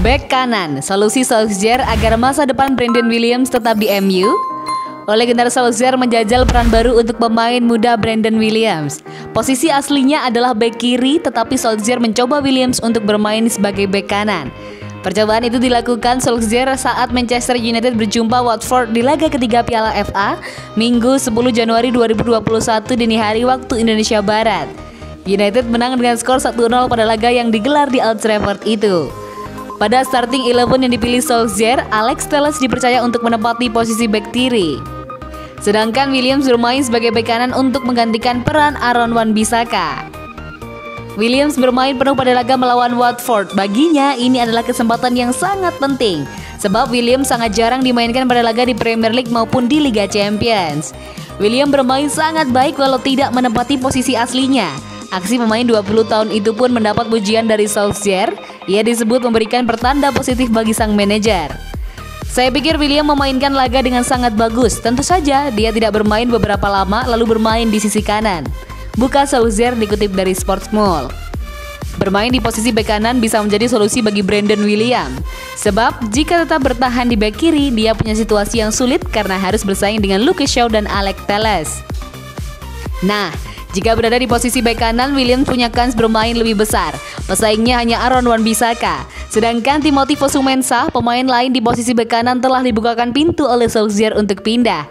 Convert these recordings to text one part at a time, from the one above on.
Bek kanan, solusi Solskjaer agar masa depan Brandon Williams tetap di MU. Ole Gunnar Solskjaer menjajal peran baru untuk pemain muda Brandon Williams. Posisi aslinya adalah bek kiri, tetapi Solskjaer mencoba Williams untuk bermain sebagai bek kanan. Percobaan itu dilakukan Solskjaer saat Manchester United berjumpa Watford di laga ketiga Piala FA, Minggu 10 Januari 2021 dini hari waktu Indonesia Barat. United menang dengan skor 1-0 pada laga yang digelar di Old Trafford itu. Pada starting 11 yang dipilih Solskjaer, Alex Telles dipercaya untuk menempati posisi bek kiri. Sedangkan Williams bermain sebagai bek kanan untuk menggantikan peran Aaron Wan-Bissaka. Williams bermain penuh pada laga melawan Watford. Baginya ini adalah kesempatan yang sangat penting, sebab Williams sangat jarang dimainkan pada laga di Premier League maupun di Liga Champions. Williams bermain sangat baik walau tidak menempati posisi aslinya. Aksi pemain 20 tahun itu pun mendapat pujian dari Solskjaer. Ia disebut memberikan pertanda positif bagi sang manajer. Saya pikir William memainkan laga dengan sangat bagus. Tentu saja dia tidak bermain beberapa lama lalu bermain di sisi kanan. Buka Solskjaer dikutip dari Sportsmall. Bermain di posisi bek kanan bisa menjadi solusi bagi Brandon Williams. Sebab jika tetap bertahan di bek kiri, dia punya situasi yang sulit karena harus bersaing dengan Luke Shaw dan Alex Telles. Nah, jika berada di posisi bek kanan, Williams punya kans bermain lebih besar. Pesaingnya hanya Aaron Wan-Bissaka. Sedangkan Timothy Fosu-Mensah, pemain lain di posisi bek kanan telah dibukakan pintu oleh Solskjaer untuk pindah.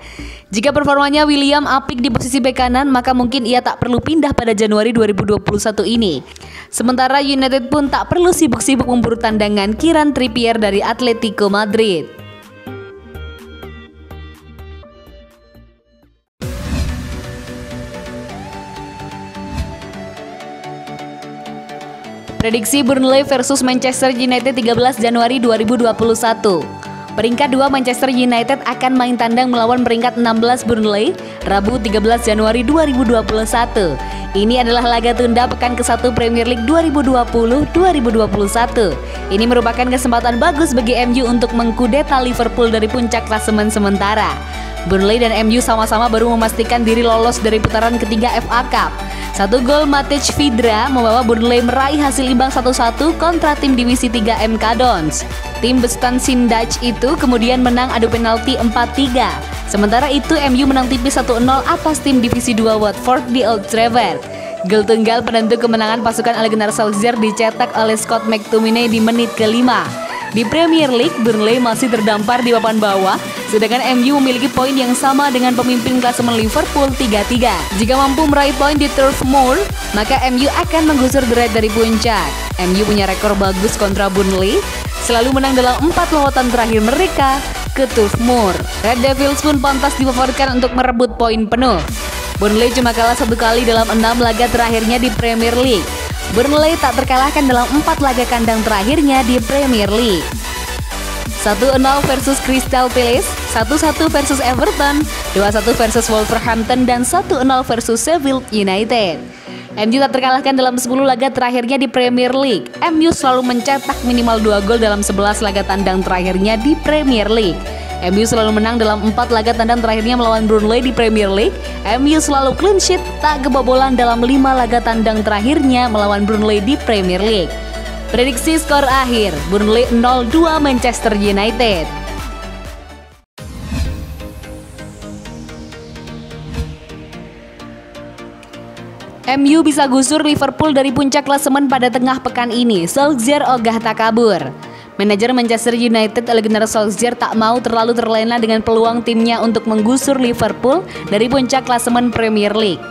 Jika performanya William apik di posisi bek kanan, maka mungkin ia tak perlu pindah pada Januari 2021 ini. Sementara United pun tak perlu sibuk-sibuk memburu tandangan Kieran Trippier dari Atletico Madrid. Prediksi Burnley versus Manchester United 13 Januari 2021. Peringkat 2 Manchester United akan main tandang melawan peringkat 16 Burnley Rabu 13 Januari 2021. Ini adalah laga tunda pekan ke-1 Premier League 2020-2021. Ini merupakan kesempatan bagus bagi MU untuk mengkudeta Liverpool dari puncak klasemen sementara. Burnley dan MU sama-sama baru memastikan diri lolos dari putaran ketiga FA Cup. 1 gol Matic Vidra membawa Burnley meraih hasil imbang 1-1 kontra tim divisi 3 MK Dons. Tim besutan Sindach itu kemudian menang adu penalti 4-3. Sementara itu MU menang tipis 1-0 atas tim divisi 2 Watford di Old Trafford. Gol tunggal penentu kemenangan pasukan Ole Gunnar Solskjaer dicetak oleh Scott McTominay di menit ke-5. Di Premier League, Burnley masih terdampar di papan bawah, sedangkan MU memiliki poin yang sama dengan pemimpin klasemen Liverpool 3-3. Jika mampu meraih poin di Turf Moor, maka MU akan menggusur The Reds dari puncak. MU punya rekor bagus kontra Burnley, selalu menang dalam 4 lawatan terakhir mereka ke Turf Moor. Red Devils pun pantas difavoritkan untuk merebut poin penuh. Burnley cuma kalah 1 kali dalam 6 laga terakhirnya di Premier League. Burnley tak terkalahkan dalam 4 laga kandang terakhirnya di Premier League. 1-0 versus Crystal Palace, 1-1 versus Everton, 2-1 versus Wolverhampton, dan 1-0 versus Sheffield United. MU tak terkalahkan dalam 10 laga terakhirnya di Premier League. MU selalu mencetak minimal 2 gol dalam 11 laga tandang terakhirnya di Premier League. MU selalu menang dalam 4 laga tandang terakhirnya melawan Burnley di Premier League. MU selalu clean sheet, tak kebobolan dalam 5 laga tandang terakhirnya melawan Burnley di Premier League. Prediksi skor akhir, Burnley 0-2 Manchester United. MU bisa gusur Liverpool dari puncak klasemen pada tengah pekan ini. Solskjaer ogah tak kabur. Manajer Manchester United Ole Gunnar Solskjaer tak mau terlalu terlena dengan peluang timnya untuk menggusur Liverpool dari puncak klasemen Premier League.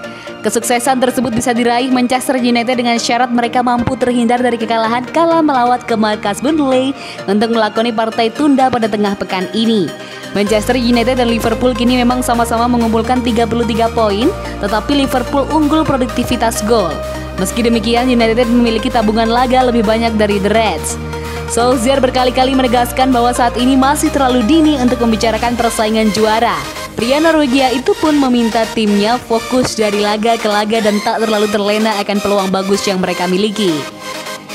Kesuksesan tersebut bisa diraih Manchester United dengan syarat mereka mampu terhindar dari kekalahan kala melawat ke markas Burnley untuk melakoni partai tunda pada tengah pekan ini. Manchester United dan Liverpool kini memang sama-sama mengumpulkan 33 poin, tetapi Liverpool unggul produktivitas gol. Meski demikian, United memiliki tabungan laga lebih banyak dari The Reds. Solskjaer berkali-kali menegaskan bahwa saat ini masih terlalu dini untuk membicarakan persaingan juara. Pria Norwegia itu pun meminta timnya fokus dari laga ke laga dan tak terlalu terlena akan peluang bagus yang mereka miliki.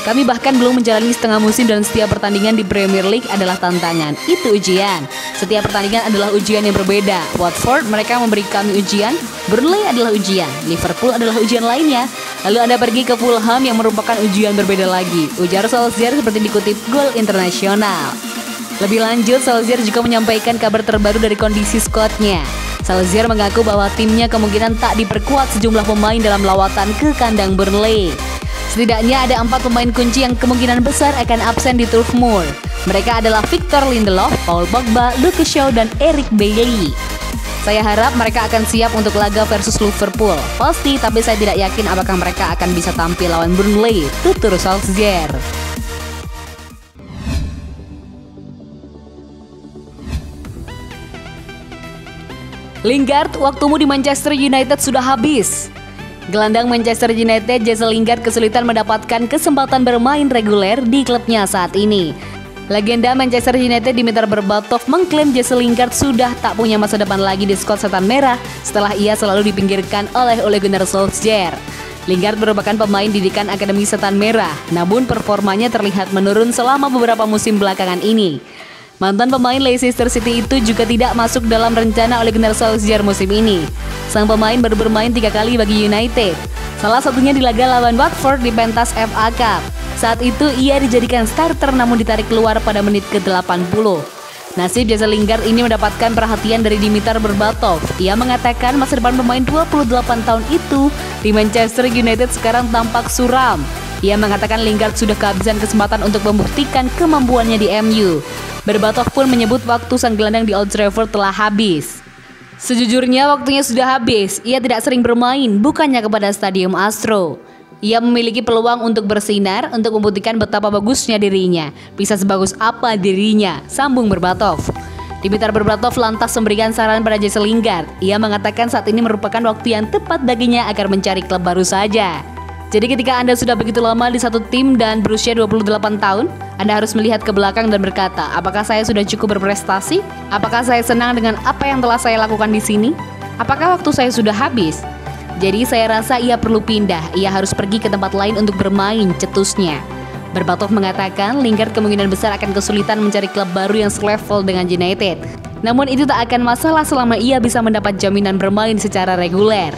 Kami bahkan belum menjalani setengah musim dan setiap pertandingan di Premier League adalah tantangan. Itu ujian. Setiap pertandingan adalah ujian yang berbeda. Watford mereka memberi kami ujian, Burnley adalah ujian, Liverpool adalah ujian lainnya. Lalu Anda pergi ke Fulham yang merupakan ujian berbeda lagi, ujar Solskjaer seperti dikutip Goal Internasional. Lebih lanjut, Solskjaer juga menyampaikan kabar terbaru dari kondisi skuadnya. Solskjaer mengaku bahwa timnya kemungkinan tak diperkuat sejumlah pemain dalam lawatan ke kandang Burnley. Setidaknya ada 4 pemain kunci yang kemungkinan besar akan absen di Turf Moor. Mereka adalah Victor Lindelof, Paul Pogba, Lucas Shaw, dan Eric Bailly. Saya harap mereka akan siap untuk laga versus Liverpool. Pasti, tapi saya tidak yakin apakah mereka akan bisa tampil lawan Burnley, tutur Solskjaer. Lingard, waktumu di Manchester United sudah habis. Gelandang Manchester United Jesse Lingard kesulitan mendapatkan kesempatan bermain reguler di klubnya saat ini. Legenda Manchester United Dimitar Berbatov mengklaim Jesse Lingard sudah tak punya masa depan lagi di skuad Setan Merah setelah ia selalu dipinggirkan oleh Ole Gunnar Solskjaer. Lingard merupakan pemain didikan Akademi Setan Merah, namun performanya terlihat menurun selama beberapa musim belakangan ini. Mantan pemain Leicester City itu juga tidak masuk dalam rencana Ole Gunnar Solskjaer musim ini. Sang pemain baru bermain 3 kali bagi United, salah satunya di laga lawan Watford di pentas FA Cup. Saat itu ia dijadikan starter namun ditarik keluar pada menit ke-80. Nasib Jesse Lingard ini mendapatkan perhatian dari Dimitar Berbatov. Ia mengatakan masa depan pemain 28 tahun itu di Manchester United sekarang tampak suram. Ia mengatakan Lingard sudah kehabisan kesempatan untuk membuktikan kemampuannya di MU. Berbatov pun menyebut waktu sang gelandang di Old Trafford telah habis. Sejujurnya waktunya sudah habis, ia tidak sering bermain, bukannya kepada Stadium Astro. Ia memiliki peluang untuk bersinar, untuk membuktikan betapa bagusnya dirinya. Bisa sebagus apa dirinya, sambung Berbatov. Dimitar Berbatov lantas memberikan saran pada Jesse Lingard. Ia mengatakan saat ini merupakan waktu yang tepat baginya agar mencari klub baru saja. Jadi ketika Anda sudah begitu lama di satu tim dan berusia 28 tahun, Anda harus melihat ke belakang dan berkata, apakah saya sudah cukup berprestasi? Apakah saya senang dengan apa yang telah saya lakukan di sini? Apakah waktu saya sudah habis? Jadi saya rasa ia perlu pindah, ia harus pergi ke tempat lain untuk bermain, cetusnya. Berbatov mengatakan Lingard kemungkinan besar akan kesulitan mencari klub baru yang selevel dengan United. Namun itu tak akan masalah selama ia bisa mendapat jaminan bermain secara reguler.